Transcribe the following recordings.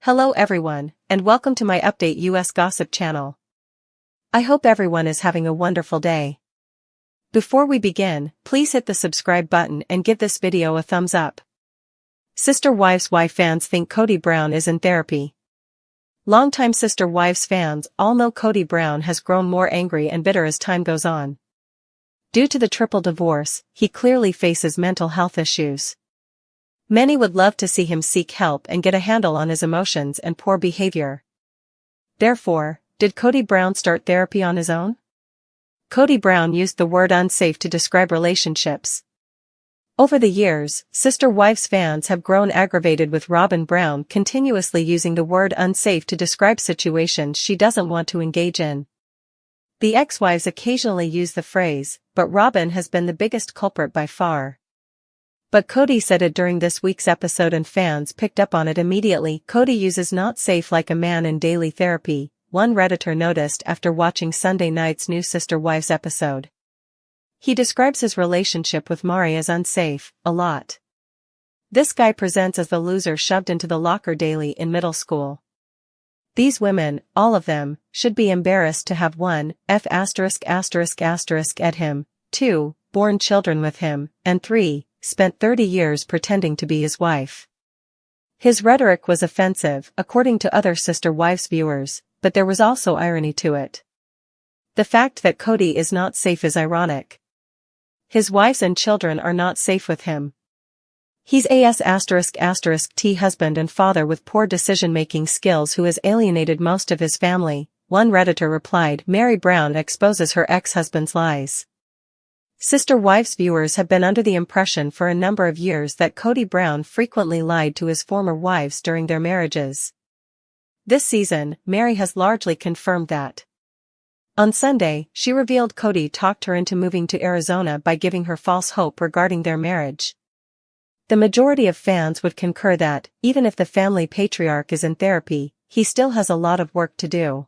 Hello everyone, and welcome to my Update US Gossip channel. I hope everyone is having a wonderful day. Before we begin, please hit the subscribe button and give this video a thumbs up. Sister Wives Why fans think Kody Brown is in therapy. Longtime Sister Wives fans all know Kody Brown has grown more angry and bitter as time goes on. Due to the triple divorce, he clearly faces mental health issues. Many would love to see him seek help and get a handle on his emotions and poor behavior. Therefore, did Kody Brown start therapy on his own? Kody Brown used the word unsafe to describe relationships. Over the years, Sister Wives fans have grown aggravated with Robyn Brown continuously using the word unsafe to describe situations she doesn't want to engage in. The ex-wives occasionally use the phrase, but Robyn has been the biggest culprit by far. But Kody said it during this week's episode and fans picked up on it immediately. Kody uses not safe like a man in daily therapy, one Redditor noticed after watching Sunday night's new Sister Wives episode. He describes his relationship with Mari as unsafe, a lot. This guy presents as the loser shoved into the locker daily in middle school. These women, all of them, should be embarrassed to have 1, at him, 2, born children with him, and 3, spent 30 years pretending to be his wife. His rhetoric was offensive, according to other Sister Wives viewers, but there was also irony to it. The fact that Kody is not safe is ironic. His wives and children are not safe with him. He's a husband and father with poor decision-making skills who has alienated most of his family, one Redditor replied. Mari Brown exposes her ex-husband's lies. Sister Wives viewers have been under the impression for a number of years that Kody Brown frequently lied to his former wives during their marriages. This season, Mari has largely confirmed that. On Sunday, she revealed Kody talked her into moving to Arizona by giving her false hope regarding their marriage. The majority of fans would concur that, even if the family patriarch is in therapy, he still has a lot of work to do.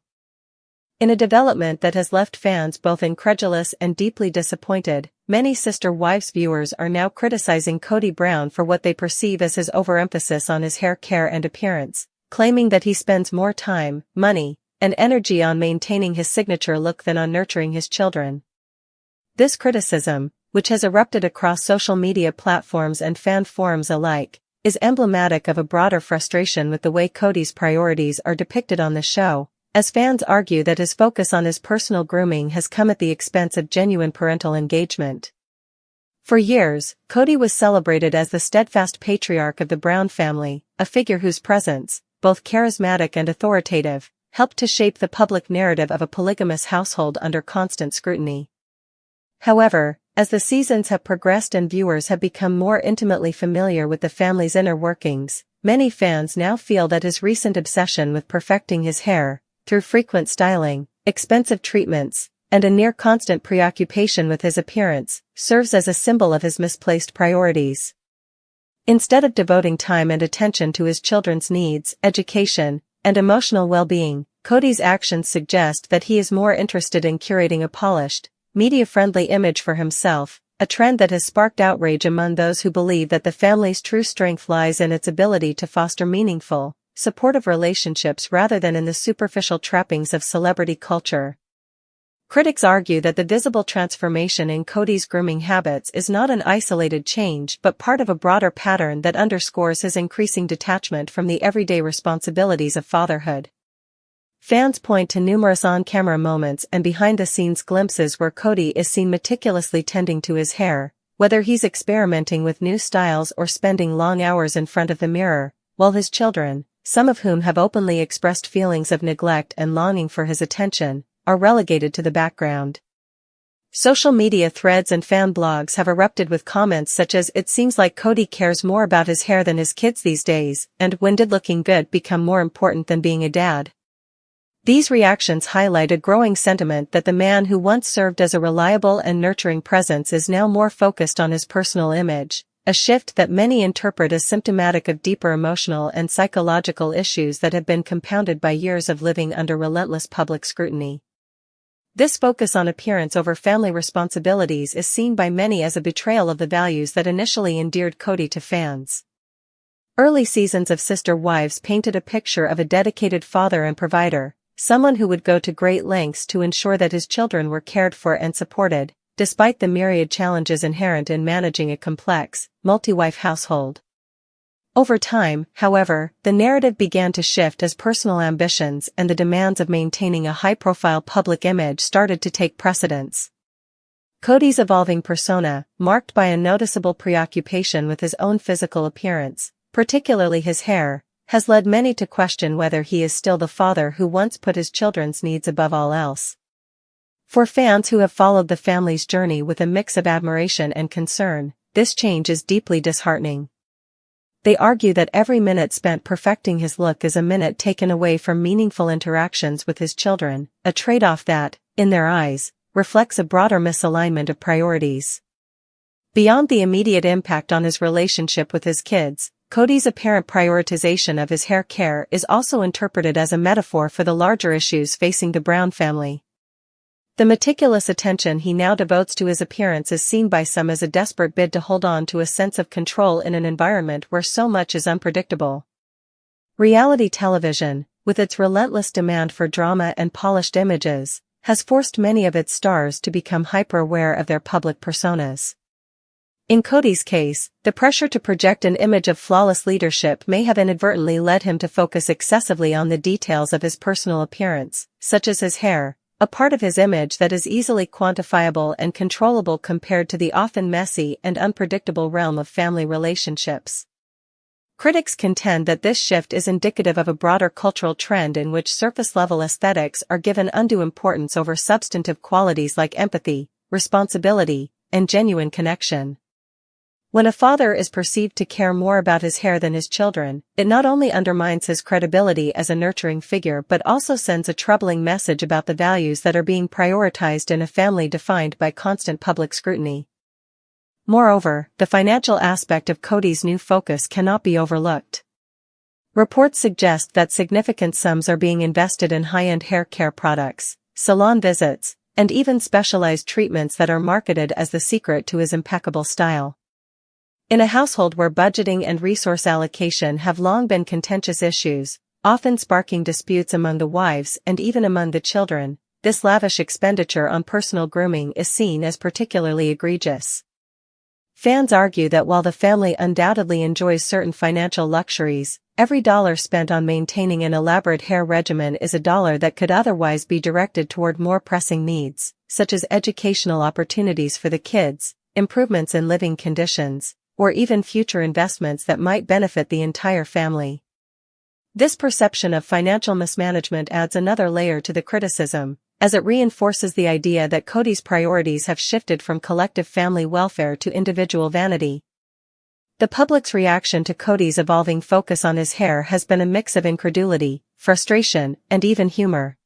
In a development that has left fans both incredulous and deeply disappointed, many Sister Wives viewers are now criticizing Kody Brown for what they perceive as his overemphasis on his hair care and appearance, claiming that he spends more time, money, and energy on maintaining his signature look than on nurturing his children. This criticism, which has erupted across social media platforms and fan forums alike, is emblematic of a broader frustration with the way Kody's priorities are depicted on the show, as fans argue that his focus on his personal grooming has come at the expense of genuine parental engagement. For years, Kody was celebrated as the steadfast patriarch of the Brown family, a figure whose presence, both charismatic and authoritative, helped to shape the public narrative of a polygamous household under constant scrutiny. However, as the seasons have progressed and viewers have become more intimately familiar with the family's inner workings, many fans now feel that his recent obsession with perfecting his hair, through frequent styling, expensive treatments, and a near-constant preoccupation with his appearance, serves as a symbol of his misplaced priorities. Instead of devoting time and attention to his children's needs, education, and emotional well-being, Kody's actions suggest that he is more interested in curating a polished, media-friendly image for himself, a trend that has sparked outrage among those who believe that the family's true strength lies in its ability to foster meaningful, supportive relationships rather than in the superficial trappings of celebrity culture. Critics argue that the visible transformation in Kody's grooming habits is not an isolated change but part of a broader pattern that underscores his increasing detachment from the everyday responsibilities of fatherhood. Fans point to numerous on-camera moments and behind-the-scenes glimpses where Kody is seen meticulously tending to his hair, whether he's experimenting with new styles or spending long hours in front of the mirror, while his children, some of whom have openly expressed feelings of neglect and longing for his attention, are relegated to the background. Social media threads and fan blogs have erupted with comments such as "It seems like Kody cares more about his hair than his kids these days," and "When did looking good become more important than being a dad?" These reactions highlight a growing sentiment that the man who once served as a reliable and nurturing presence is now more focused on his personal image, a shift that many interpret as symptomatic of deeper emotional and psychological issues that have been compounded by years of living under relentless public scrutiny. This focus on appearance over family responsibilities is seen by many as a betrayal of the values that initially endeared Kody to fans. Early seasons of Sister Wives painted a picture of a dedicated father and provider, someone who would go to great lengths to ensure that his children were cared for and supported, despite the myriad challenges inherent in managing a complex, multi-wife household. Over time, however, the narrative began to shift as personal ambitions and the demands of maintaining a high-profile public image started to take precedence. Kody's evolving persona, marked by a noticeable preoccupation with his own physical appearance, particularly his hair, has led many to question whether he is still the father who once put his children's needs above all else. For fans who have followed the family's journey with a mix of admiration and concern, this change is deeply disheartening. They argue that every minute spent perfecting his look is a minute taken away from meaningful interactions with his children, a trade-off that, in their eyes, reflects a broader misalignment of priorities. Beyond the immediate impact on his relationship with his kids, Kody's apparent prioritization of his hair care is also interpreted as a metaphor for the larger issues facing the Brown family. The meticulous attention he now devotes to his appearance is seen by some as a desperate bid to hold on to a sense of control in an environment where so much is unpredictable. Reality television, with its relentless demand for drama and polished images, has forced many of its stars to become hyper-aware of their public personas. In Kody's case, the pressure to project an image of flawless leadership may have inadvertently led him to focus excessively on the details of his personal appearance, such as his hair, a part of his image that is easily quantifiable and controllable compared to the often messy and unpredictable realm of family relationships. Critics contend that this shift is indicative of a broader cultural trend in which surface-level aesthetics are given undue importance over substantive qualities like empathy, responsibility, and genuine connection. When a father is perceived to care more about his hair than his children, it not only undermines his credibility as a nurturing figure but also sends a troubling message about the values that are being prioritized in a family defined by constant public scrutiny. Moreover, the financial aspect of Kody's new focus cannot be overlooked. Reports suggest that significant sums are being invested in high-end hair care products, salon visits, and even specialized treatments that are marketed as the secret to his impeccable style. In a household where budgeting and resource allocation have long been contentious issues, often sparking disputes among the wives and even among the children, this lavish expenditure on personal grooming is seen as particularly egregious. Fans argue that while the family undoubtedly enjoys certain financial luxuries, every dollar spent on maintaining an elaborate hair regimen is a dollar that could otherwise be directed toward more pressing needs, such as educational opportunities for the kids, improvements in living conditions, or even future investments that might benefit the entire family. This perception of financial mismanagement adds another layer to the criticism, as it reinforces the idea that Kody's priorities have shifted from collective family welfare to individual vanity. The public's reaction to Kody's evolving focus on his hair has been a mix of incredulity, frustration, and even humor.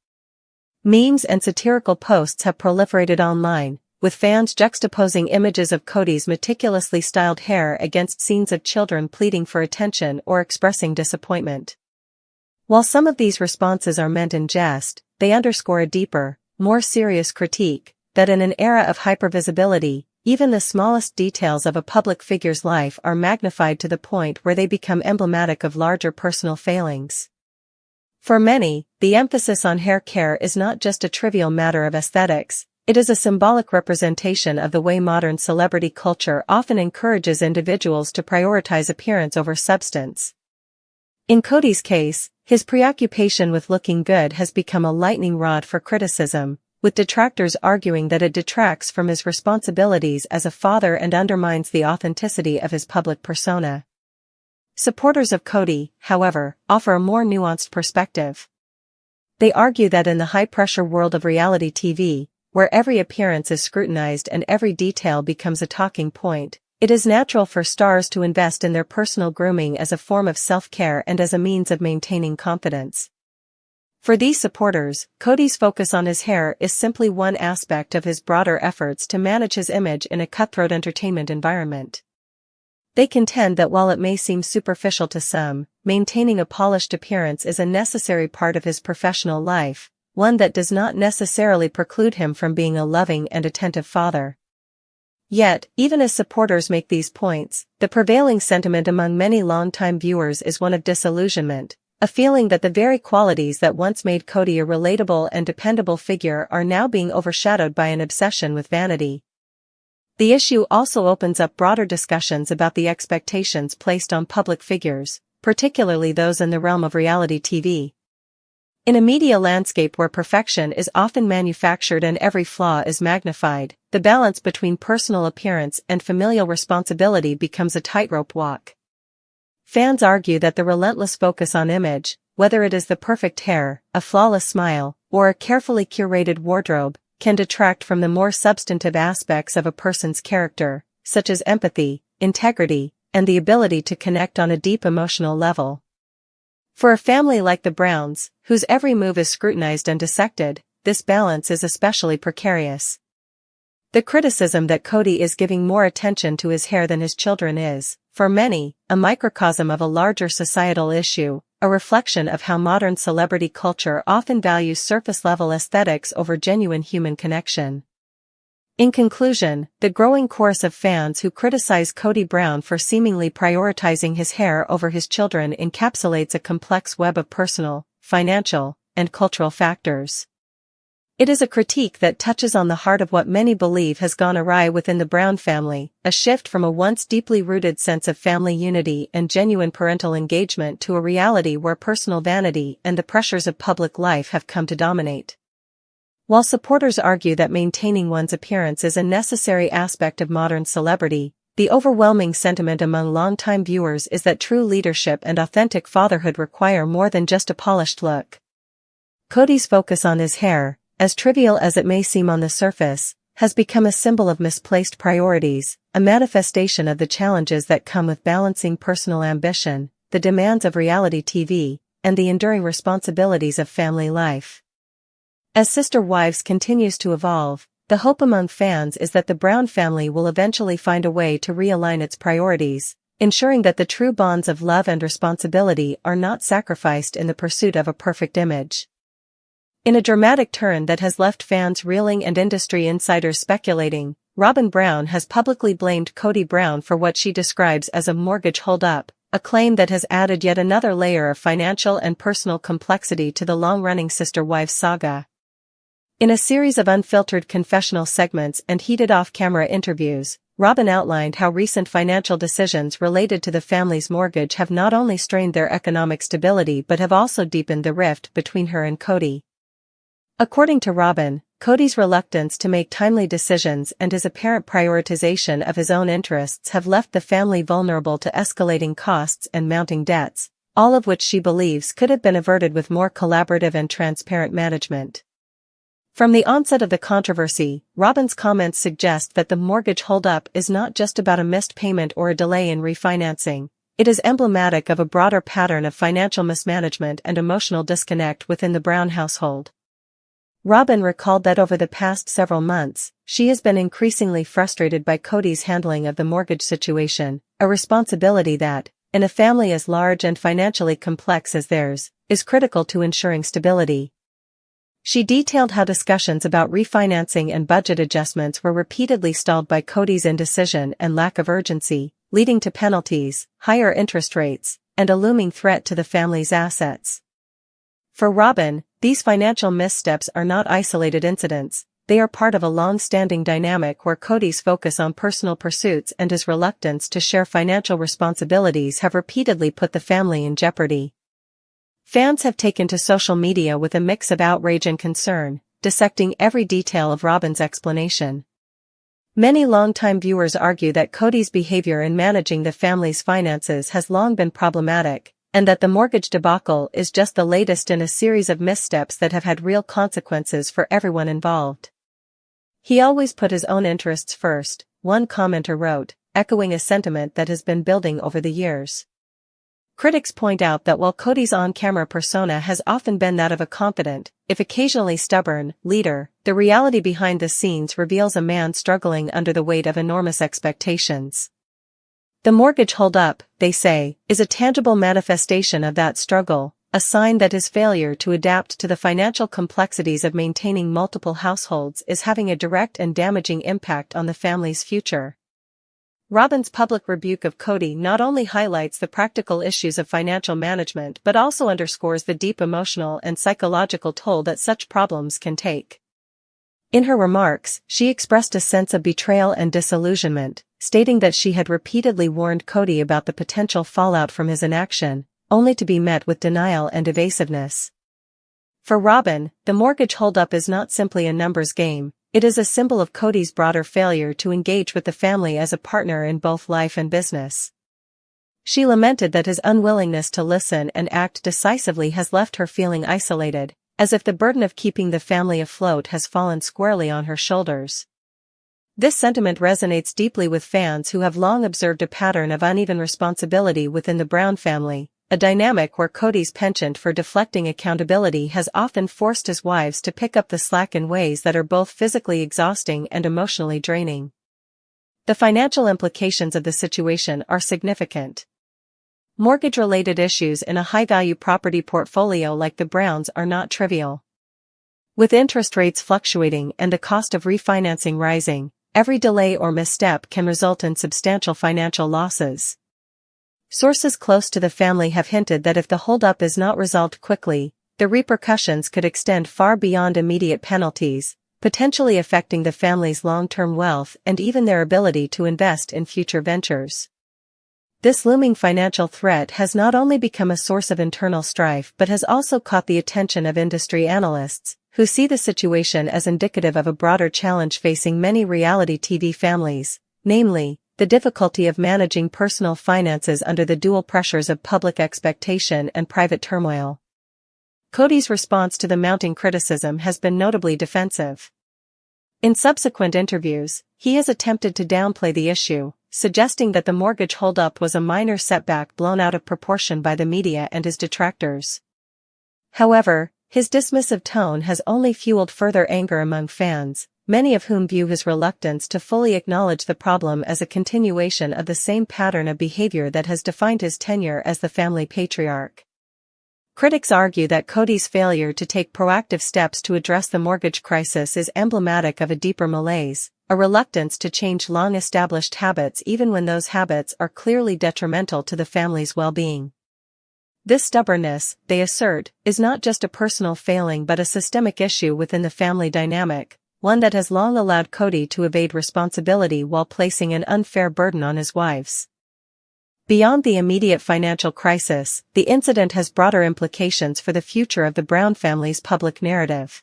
Memes and satirical posts have proliferated online, with fans juxtaposing images of Kody's meticulously styled hair against scenes of children pleading for attention or expressing disappointment. While some of these responses are meant in jest, they underscore a deeper, more serious critique, that in an era of hypervisibility, even the smallest details of a public figure's life are magnified to the point where they become emblematic of larger personal failings. For many, the emphasis on hair care is not just a trivial matter of aesthetics. It is a symbolic representation of the way modern celebrity culture often encourages individuals to prioritize appearance over substance. In Kody's case, his preoccupation with looking good has become a lightning rod for criticism, with detractors arguing that it detracts from his responsibilities as a father and undermines the authenticity of his public persona. Supporters of Kody, however, offer a more nuanced perspective. They argue that in the high-pressure world of reality TV, where every appearance is scrutinized and every detail becomes a talking point, it is natural for stars to invest in their personal grooming as a form of self-care and as a means of maintaining confidence. For these supporters, Kody's focus on his hair is simply one aspect of his broader efforts to manage his image in a cutthroat entertainment environment. They contend that while it may seem superficial to some, maintaining a polished appearance is a necessary part of his professional life, one that does not necessarily preclude him from being a loving and attentive father. Yet, even as supporters make these points, the prevailing sentiment among many longtime viewers is one of disillusionment, a feeling that the very qualities that once made Kody a relatable and dependable figure are now being overshadowed by an obsession with vanity. The issue also opens up broader discussions about the expectations placed on public figures, particularly those in the realm of reality TV. In a media landscape where perfection is often manufactured and every flaw is magnified, the balance between personal appearance and familial responsibility becomes a tightrope walk. Fans argue that the relentless focus on image, whether it is the perfect hair, a flawless smile, or a carefully curated wardrobe, can detract from the more substantive aspects of a person's character, such as empathy, integrity, and the ability to connect on a deep emotional level. For a family like the Browns, whose every move is scrutinized and dissected, this balance is especially precarious. The criticism that Kody is giving more attention to his hair than his children is, for many, a microcosm of a larger societal issue, a reflection of how modern celebrity culture often values surface-level aesthetics over genuine human connection. In conclusion, the growing chorus of fans who criticize Kody Brown for seemingly prioritizing his hair over his children encapsulates a complex web of personal, financial, and cultural factors. It is a critique that touches on the heart of what many believe has gone awry within the Brown family, a shift from a once deeply rooted sense of family unity and genuine parental engagement to a reality where personal vanity and the pressures of public life have come to dominate. While supporters argue that maintaining one's appearance is a necessary aspect of modern celebrity, the overwhelming sentiment among longtime viewers is that true leadership and authentic fatherhood require more than just a polished look. Kody's focus on his hair, as trivial as it may seem on the surface, has become a symbol of misplaced priorities, a manifestation of the challenges that come with balancing personal ambition, the demands of reality TV, and the enduring responsibilities of family life. As Sister Wives continues to evolve, the hope among fans is that the Brown family will eventually find a way to realign its priorities, ensuring that the true bonds of love and responsibility are not sacrificed in the pursuit of a perfect image. In a dramatic turn that has left fans reeling and industry insiders speculating, Robyn Brown has publicly blamed Kody Brown for what she describes as a mortgage hold-up, a claim that has added yet another layer of financial and personal complexity to the long-running Sister Wives saga. In a series of unfiltered confessional segments and heated off-camera interviews, Robyn outlined how recent financial decisions related to the family's mortgage have not only strained their economic stability but have also deepened the rift between her and Kody. According to Robyn, Kody's reluctance to make timely decisions and his apparent prioritization of his own interests have left the family vulnerable to escalating costs and mounting debts, all of which she believes could have been averted with more collaborative and transparent management. From the onset of the controversy, Robyn's comments suggest that the mortgage holdup is not just about a missed payment or a delay in refinancing. It is emblematic of a broader pattern of financial mismanagement and emotional disconnect within the Brown household. Robyn recalled that over the past several months, she has been increasingly frustrated by Kody's handling of the mortgage situation, a responsibility that, in a family as large and financially complex as theirs, is critical to ensuring stability. She detailed how discussions about refinancing and budget adjustments were repeatedly stalled by Kody's indecision and lack of urgency, leading to penalties, higher interest rates, and a looming threat to the family's assets. For Robyn, these financial missteps are not isolated incidents, they are part of a long-standing dynamic where Kody's focus on personal pursuits and his reluctance to share financial responsibilities have repeatedly put the family in jeopardy. Fans have taken to social media with a mix of outrage and concern, dissecting every detail of Robyn's explanation. Many longtime viewers argue that Kody's behavior in managing the family's finances has long been problematic, and that the mortgage debacle is just the latest in a series of missteps that have had real consequences for everyone involved. "He always put his own interests first," one commenter wrote, echoing a sentiment that has been building over the years. Critics point out that while Kody's on-camera persona has often been that of a confident, if occasionally stubborn, leader, the reality behind the scenes reveals a man struggling under the weight of enormous expectations. The mortgage hold-up, they say, is a tangible manifestation of that struggle, a sign that his failure to adapt to the financial complexities of maintaining multiple households is having a direct and damaging impact on the family's future. Robyn's public rebuke of Kody not only highlights the practical issues of financial management but also underscores the deep emotional and psychological toll that such problems can take. In her remarks, she expressed a sense of betrayal and disillusionment, stating that she had repeatedly warned Kody about the potential fallout from his inaction, only to be met with denial and evasiveness. For Robyn, the mortgage holdup is not simply a numbers game, it is a symbol of Kody's broader failure to engage with the family as a partner in both life and business. She lamented that his unwillingness to listen and act decisively has left her feeling isolated, as if the burden of keeping the family afloat has fallen squarely on her shoulders. This sentiment resonates deeply with fans who have long observed a pattern of uneven responsibility within the Brown family, a dynamic where Kody's penchant for deflecting accountability has often forced his wives to pick up the slack in ways that are both physically exhausting and emotionally draining. The financial implications of the situation are significant. Mortgage-related issues in a high-value property portfolio like the Browns are not trivial. With interest rates fluctuating and the cost of refinancing rising, every delay or misstep can result in substantial financial losses. Sources close to the family have hinted that if the holdup is not resolved quickly, the repercussions could extend far beyond immediate penalties, potentially affecting the family's long-term wealth and even their ability to invest in future ventures. This looming financial threat has not only become a source of internal strife but has also caught the attention of industry analysts, who see the situation as indicative of a broader challenge facing many reality TV families, namely, the difficulty of managing personal finances under the dual pressures of public expectation and private turmoil. Kody's response to the mounting criticism has been notably defensive. In subsequent interviews, he has attempted to downplay the issue, suggesting that the mortgage holdup was a minor setback blown out of proportion by the media and his detractors. However, his dismissive tone has only fueled further anger among fans, many of whom view his reluctance to fully acknowledge the problem as a continuation of the same pattern of behavior that has defined his tenure as the family patriarch. Critics argue that Kody's failure to take proactive steps to address the mortgage crisis is emblematic of a deeper malaise, a reluctance to change long-established habits even when those habits are clearly detrimental to the family's well-being. This stubbornness, they assert, is not just a personal failing but a systemic issue within the family dynamic, one that has long allowed Kody to evade responsibility while placing an unfair burden on his wives. Beyond the immediate financial crisis, the incident has broader implications for the future of the Brown family's public narrative.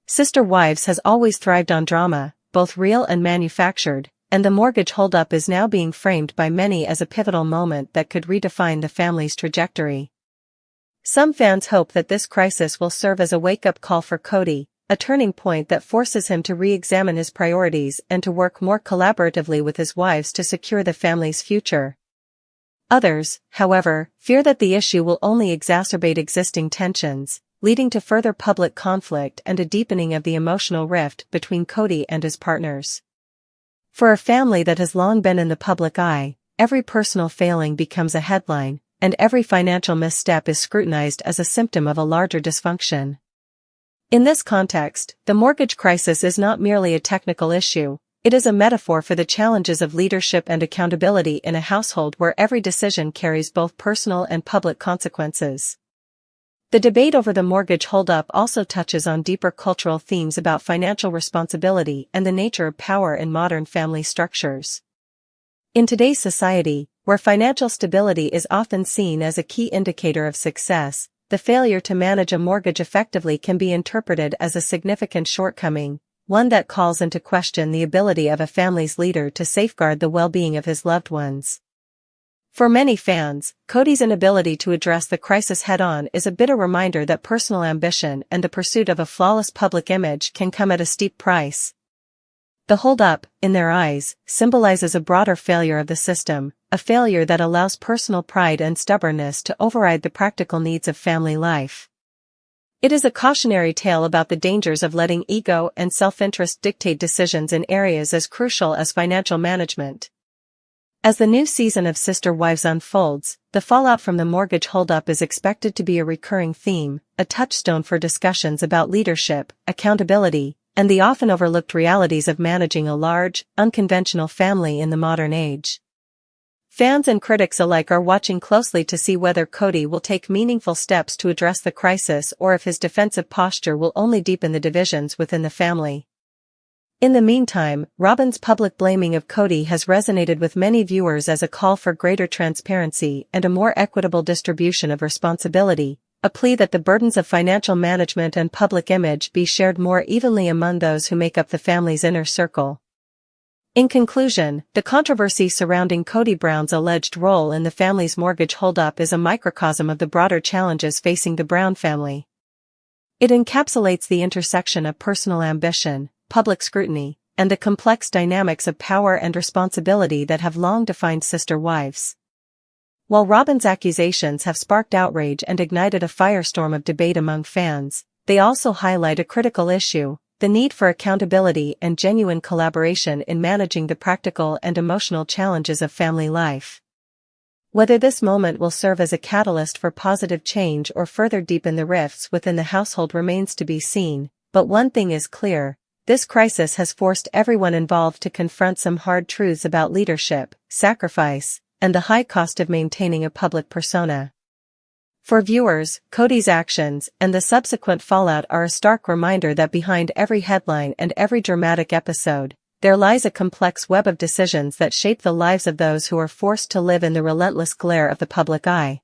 Sister Wives has always thrived on drama, both real and manufactured, and the mortgage holdup is now being framed by many as a pivotal moment that could redefine the family's trajectory. Some fans hope that this crisis will serve as a wake-up call for Kody, a turning point that forces him to re-examine his priorities and to work more collaboratively with his wives to secure the family's future. Others, however, fear that the issue will only exacerbate existing tensions, leading to further public conflict and a deepening of the emotional rift between Kody and his partners. For a family that has long been in the public eye, every personal failing becomes a headline, and every financial misstep is scrutinized as a symptom of a larger dysfunction. In this context, the mortgage crisis is not merely a technical issue, it is a metaphor for the challenges of leadership and accountability in a household where every decision carries both personal and public consequences. The debate over the mortgage holdup also touches on deeper cultural themes about financial responsibility and the nature of power in modern family structures. In today's society, where financial stability is often seen as a key indicator of success, the failure to manage a mortgage effectively can be interpreted as a significant shortcoming, one that calls into question the ability of a family's leader to safeguard the well-being of his loved ones. For many fans, Kody's inability to address the crisis head-on is a bitter reminder that personal ambition and the pursuit of a flawless public image can come at a steep price. The hold-up, in their eyes, symbolizes a broader failure of the system, a failure that allows personal pride and stubbornness to override the practical needs of family life. It is a cautionary tale about the dangers of letting ego and self-interest dictate decisions in areas as crucial as financial management. As the new season of Sister Wives unfolds, the fallout from the mortgage holdup is expected to be a recurring theme, a touchstone for discussions about leadership, accountability, and the often overlooked realities of managing a large, unconventional family in the modern age. Fans and critics alike are watching closely to see whether Kody will take meaningful steps to address the crisis or if his defensive posture will only deepen the divisions within the family. In the meantime, Robyn's public blaming of Kody has resonated with many viewers as a call for greater transparency and a more equitable distribution of responsibility, a plea that the burdens of financial management and public image be shared more evenly among those who make up the family's inner circle. In conclusion, the controversy surrounding Kody Brown's alleged role in the family's mortgage holdup is a microcosm of the broader challenges facing the Brown family. It encapsulates the intersection of personal ambition, public scrutiny, and the complex dynamics of power and responsibility that have long defined sister wives. While Robyn's accusations have sparked outrage and ignited a firestorm of debate among fans, they also highlight a critical issue: the need for accountability and genuine collaboration in managing the practical and emotional challenges of family life. Whether this moment will serve as a catalyst for positive change or further deepen the rifts within the household remains to be seen, but one thing is clear: this crisis has forced everyone involved to confront some hard truths about leadership, sacrifice, and the high cost of maintaining a public persona. For viewers, Kody's actions and the subsequent fallout are a stark reminder that behind every headline and every dramatic episode, there lies a complex web of decisions that shape the lives of those who are forced to live in the relentless glare of the public eye.